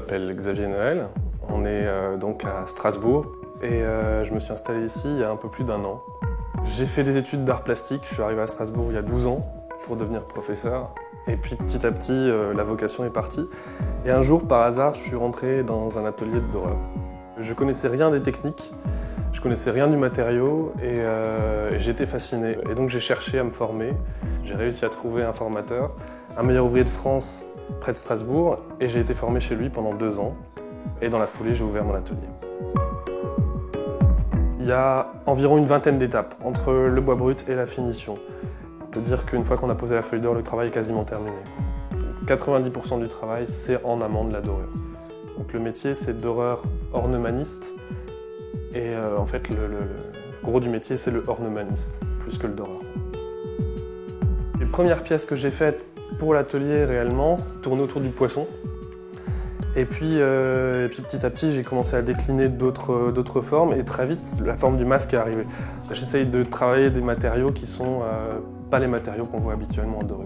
m'appelle Xavier Noël, on est donc à Strasbourg et je me suis installé ici il y a un peu plus d'1 an. J'ai fait des études d'art plastique, je suis arrivé à Strasbourg il y a 12 ans pour devenir professeur et puis petit à petit la vocation est partie. Et un jour par hasard je suis rentré dans un atelier de doreur. Je connaissais rien des techniques, je connaissais rien du matériau et j'étais fasciné. Et donc j'ai cherché à me former, j'ai réussi à trouver un formateur, un meilleur ouvrier de France près de Strasbourg et j'ai été formé chez lui pendant 2 ans. Et dans la foulée, j'ai ouvert mon atelier. Il y a environ une vingtaine d'étapes entre le bois brut et la finition. On peut dire qu'une fois qu'on a posé la feuille d'or, le travail est quasiment terminé. 90% du travail, c'est en amont de la dorure. Donc le métier, c'est doreur ornemaniste. Et en fait, le gros du métier, c'est le ornemaniste, plus que le doreur. Les premières pièces que j'ai faites pour l'atelier réellement tournaient autour du poisson. Et puis petit à petit, j'ai commencé à décliner d'autres formes et très vite, la forme du masque est arrivée. J'essaye de travailler des matériaux qui sont pas les matériaux qu'on voit habituellement en dorure.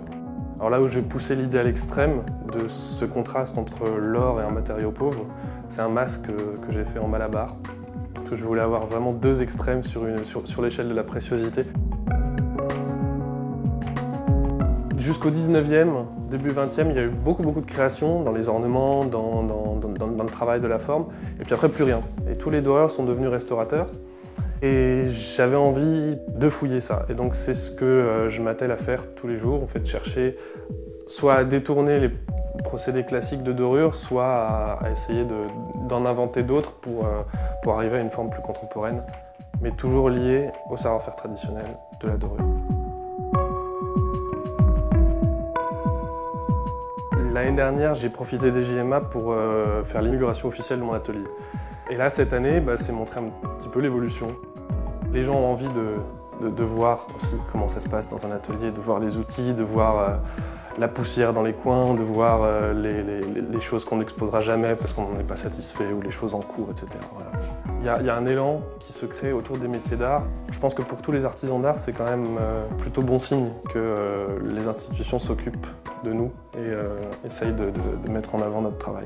Alors là où j'ai poussé l'idée à l'extrême de ce contraste entre l'or et un matériau pauvre, c'est un masque que j'ai fait en malabar. Parce que je voulais avoir vraiment 2 extrêmes sur l'échelle de la préciosité. Jusqu'au 19e, début 20e, il y a eu beaucoup de créations dans les ornements, dans le travail de la forme, et puis après plus rien. Et tous les doreurs sont devenus restaurateurs, et j'avais envie de fouiller ça. Et donc c'est ce que je m'attelle à faire tous les jours, en fait, chercher soit à détourner les procédés classiques de dorure, soit à essayer d'en inventer d'autres pour arriver à une forme plus contemporaine, mais toujours liée au savoir-faire traditionnel de la dorure. L'année dernière, j'ai profité des JMA pour faire l'inauguration officielle de mon atelier. Et là, cette année, c'est montrer un petit peu l'évolution. Les gens ont envie de voir aussi comment ça se passe dans un atelier, de voir les outils, de voir la poussière dans les coins, de voir les choses qu'on n'exposera jamais parce qu'on n'en est pas satisfait, ou les choses en cours, etc. Voilà. Il y a un élan qui se crée autour des métiers d'art. Je pense que pour tous les artisans d'art, c'est quand même plutôt bon signe que les institutions s'occupent de nous et essayent de mettre en avant notre travail.